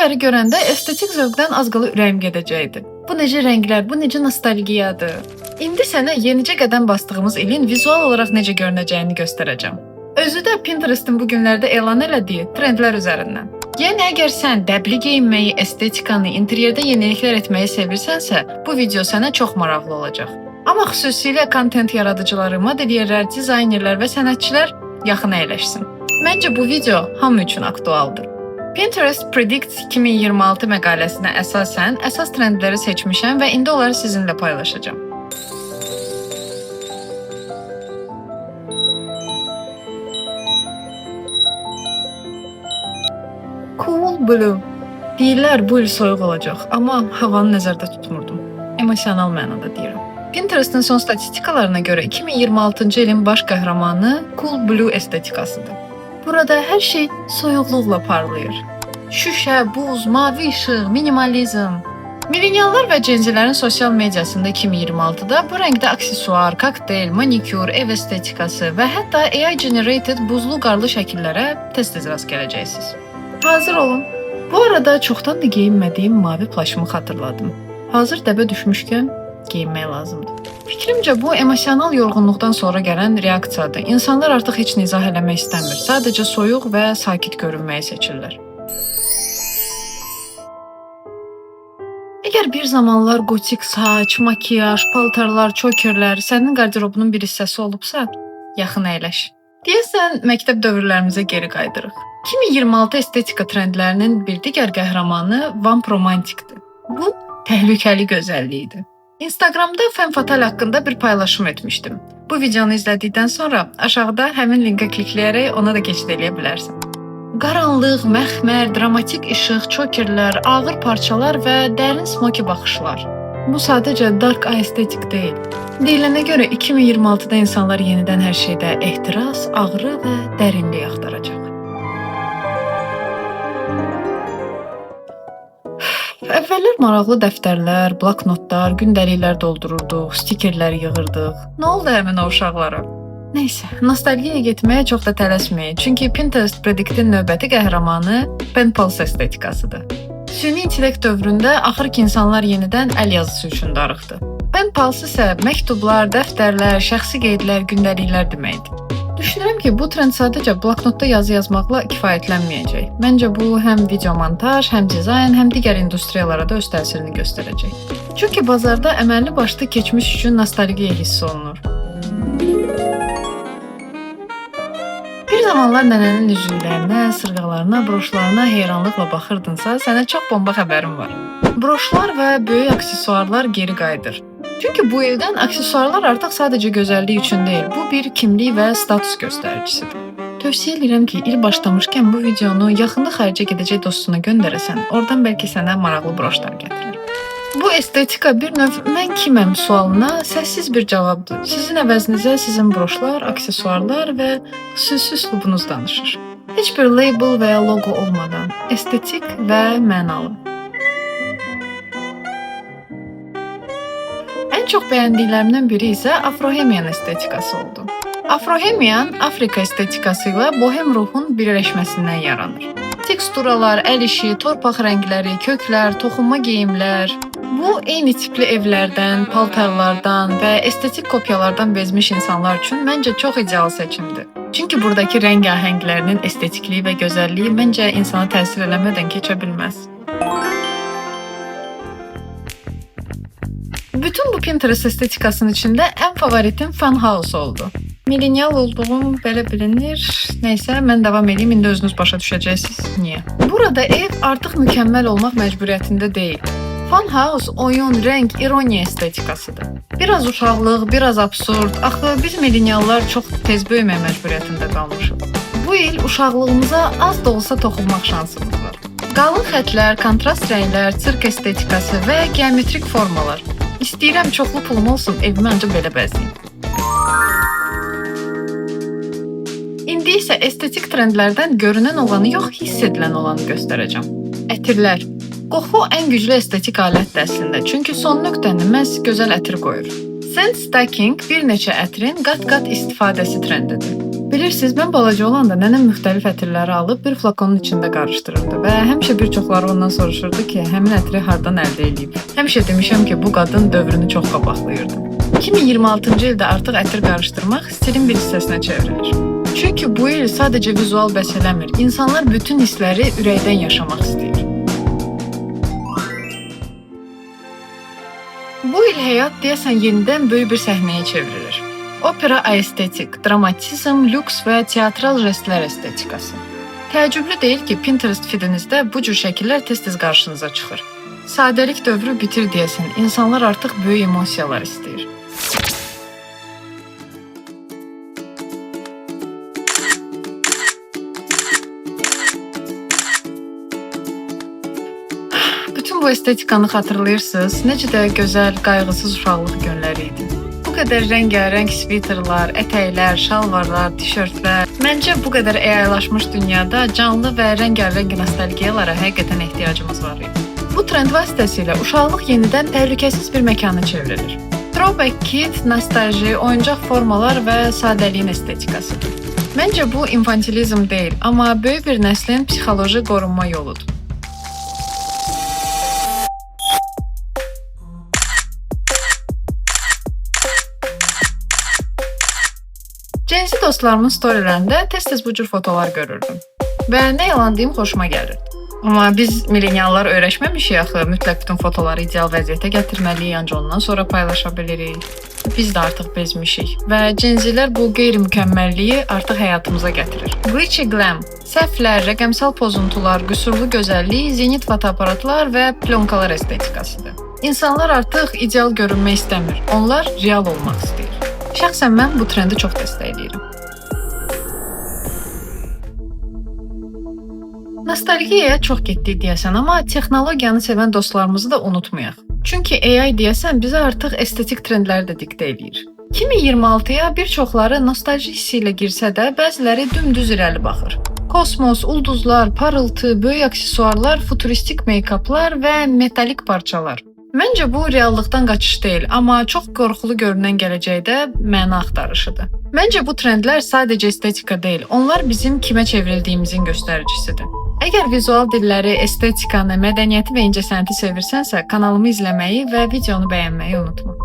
filmləri görəndə estetik zövqdən az qala ürəyim gedəcəkdi. Bu necə rənglər, bu necə nostalgiyadır. İndi sənə yenicə qədəm bastığımız ilin vizual olaraq necə görünəcəyini göstərəcəm. Özü də Pinterest-in bu günlərdə elan elədiyi trendlər üzərindən. Yəni əgər sən dəbli geyinməyi, estetikanı, interyerdə yeniliklər etməyi sevirsənsə, bu video sənə çox maraqlı olacaq. Amma xüsusilə kontent yaradıcıları, modelyerlər, dizaynerlər və sənətçilər yaxın əyləşsin. Məncə bu video hamı üçün aktualdır. Pinterest Predicts 2026 məqaləsinə əsasən əsas trendləri seçmişəm və indi onları sizinlə paylaşacağam. Cool Blue. Deyirlər bu il soyuq olacaq, amma havanı nəzərdə tutmurdum. Emosional mənada deyirəm. Pinterest'in son statistikalarına görə 2026-cı ilin baş qəhrəmanı Cool Blue estetikasıdır. Burada hər şey soyuqluqla parlayır. Şüşə, buz, mavi işıq, minimalizm. Millenniallar və genzilərin sosial mediasında 2026-da bu rəngdə aksesuar, kokteyl, manikyur, ev estetikası və hətta AI-generated buzlu qarlı şəkillərə tez-tez rast gələcəksiniz. Hazır olun. Bu arada çoxdan da geyinmədiyim mavi plaşımı xatırladım. Hazır dəbə düşmüşkən geyinmək lazımdır. Fikrimcə bu emosional yorğunluqdan sonra gələn reaksiyadır. İnsanlar artıq heç nə izah eləmək istəmir. Sadəcə soyuq və sakit görünməyi seçirlər. Əgər bir zamanlar gotik saç, makiyaj, paltarlar, çokerlər sənin qarderobunun bir hissəsi olubsa, yaxın əyləş. Deyəsən, məktəb dövrlərimizə geri qaydırıq. 2026 estetika trendlərinin bir digər qəhrəmanı Vamp Romantikdir. Bu, təhlükəli gözəllikdir. Instagramda femme fatale haqqında bir paylaşım etmişdim. Bu videonu izlədikdən sonra aşağıda həmin linkə klikləyərək ona da keçid edə bilərsən. Qaranlıq, məxmər, dramatik işıq, çokerlər, ağır parçalar və dərin smoky baxışlar. Bu sadəcə dark eye estetik deyil. Deyilənə görə 2026-da insanlar yenidən hər şeydə ehtiras, ağrı və dərinlik axtaracaq. Əvvəllər maraqlı dəftərlər, bloknotlar, gündəliklər doldururduq, stikerlər yığırdıq. Nə oldu həmin o uşaqlara? Nəysə, nostalgiyaya getməyə çox da tələsməyin, çünki Pinterest Predict'in növbəti qəhrəmanı pen pals estetikasıdır. Süni intellekt dövründə axır ki insanlar yenidən əl yazısı üçün darıxdı. Pen pals isə məktublar, dəftərlər, şəxsi qeydlər, gündəliklər deməkdir. Düşünürəm ki, bu trend sadəcə bloknotda yazı yazmaqla kifayətlənməyəcək. Məncə bu həm video montaj, həm dizayn, həm digər industriyalara da öz təsirini göstərəcək. Çünki bazarda əməlli başlı keçmiş üçün nostalgiya hiss olunur. Bir zamanlar nənənin üzüklərinə, sırğalarına, broşlarına heyranlıqla baxırdınsa, sənə çox bomba xəbərim var. Broşlar və böyük aksesuarlar geri qayıdır. Çünki bu ildən aksesuarlar artıq sadəcə gözəllik üçün deyil, bu bir kimlik və status göstəricisidir. Tövsiyə edirəm ki, il başlamışkən bu videonu yaxında xaricə gedəcək dostuna göndərəsən, oradan bəlkə sənə maraqlı broşlar gətirir. Bu estetika bir növ mən kiməm sualına səssiz bir cavabdır. Sizin əvəzinizə sizin broşlar, aksesuarlar və xüsusi üslubunuz danışır. Heç bir label və ya logo olmadan, estetik və mənalı. Ən çox bəyəndiklərimdən biri isə Afrohemian estetikası oldu. Afrohemian Afrika estetikası ilə bohem ruhun birləşməsindən yaranır. Teksturalar, əl işi, torpaq rəngləri, köklər, toxunma geyimlər. Bu, eyni tipli evlərdən, paltarlardan və estetik kopyalardan bezmiş insanlar üçün məncə çox ideal seçimdir. Çünki buradakı rəng ahənglərinin estetikliyi və gözəlliyi məncə insana təsir eləmədən keçə bilməz. Bütün bu Pinterest estetikasının içində ən favoritim Funhouse oldu. Millennial olduğum belə bilinir. Nəysə, mən davam edeyim, indi özünüz başa düşəcəksiniz niyə. Burada ev artıq mükəmməl olmaq məcburiyyətində deyil. Funhouse oyun, rəng, ironiya estetikasıdır. Biraz uşaqlıq, biraz absurd. Axı biz millenniallar çox tez böyümək məcburiyyətində qalmışıq. Bu il uşaqlığımıza az da olsa toxunmaq şansımız var. Qalın xətlər, kontrast rənglər, sirk estetikası və geometrik formalar. İstəyirəm çoxlu pulum olsun, evimi ancaq belə bəzəyim. İndi isə estetik trendlərdən görünən olanı yox, hiss edilən olanı göstərəcəm. Ətirlər. Qoxu ən güclü estetik alətdir əslində, çünki son nöqtəni məhz gözəl ətir qoyur. Scent stacking bir neçə ətrin qat-qat istifadəsi trendidir. Bilirsiniz, mən balaca olanda nənəm müxtəlif ətirləri alıb bir flakonun içində qarışdırırdı və həmişə bir çoxları ondan soruşurdu ki, həmin ətri hardan əldə edib. Həmişə demişəm ki, bu qadın dövrünü çox qabaqlayırdı. 2026-cı ildə artıq ətir qarışdırmaq stilin bir hissəsinə çevrilir. Çünki bu il sadəcə vizual bəs eləmir. İnsanlar bütün hissləri ürəkdən yaşamaq istəyir. Bu il həyat deyəsən yenidən böyük bir səhnəyə çevrilir. Opera estetik, dramatizm, lüks və teatral jestlər estetikası. Təəccüblü deyil ki, Pinterest feedinizdə bu cür şəkillər tez-tez qarşınıza çıxır. Sadəlik dövrü bitir deyəsən, insanlar artıq böyük emosiyalar istəyir. Bütün bu estetikanı xatırlayırsınız, necə də gözəl, qayğısız uşaqlıq günləri idi. Bu qədər rəngarəng sviterlər, ətəklər, şalvarlar, tişörtlər. Məncə bu qədər əyaylaşmış dünyada canlı və rəngarəng nostalgiyalara həqiqətən ehtiyacımız var idi. Bu trend vasitəsilə uşaqlıq yenidən təhlükəsiz bir məkana çevrilir. Throwback kid, nostalji, oyuncaq formalar və sadəliyin estetikasıdır. Məncə bu infantilizm deyil, amma böyük bir nəslin psixoloji qorunma yoludur. Gen Z dostlarımın storylərində tez-tez bu cür fotolar görürdüm. Və nə yalan deyim, xoşuma gəlirdi. Amma biz milleniallar öyrəşməmişik axı, mütləq bütün fotoları ideal vəziyyətə gətirməliyik, ancaq ondan sonra paylaşa bilirik. Biz də artıq bezmişik və Gen Z-lər bu qeyri-mükəmməlliyi artıq həyatımıza gətirir. Glitchy glam, səhvlər, rəqəmsal pozuntular, qüsurlu gözəllik, zenit fotoaparatlar və plyonkalar estetikasıdır. İnsanlar artıq ideal görünmək istəmir, onlar real olmaq istəyir. Şəxsən mən bu trendi çox dəstəkləyirəm. Nostalgiyaya çox getdik deyəsən, amma texnologiyanı sevən dostlarımızı da unutmayaq. Çünki AI deyəsən bizə artıq estetik trendləri də diktə eləyir. 2026-ya bir çoxları nostalji hissi ilə girsə də, bəziləri dümdüz irəli baxır. Kosmos, ulduzlar, parıltı, böyük aksesuarlar, futuristik meykaplar və metalik parçalar. Məncə bu reallıqdan qaçış deyil, amma çox qorxulu görünən gələcəkdə məna axtarışıdır. Məncə bu trendlər sadəcə estetika deyil, onlar bizim kimə çevrildiyimizin göstəricisidir. Əgər vizual dilləri, estetikanı, mədəniyyəti və incəsənəti sevirsənsə, kanalımı izləməyi və videonu bəyənməyi unutma.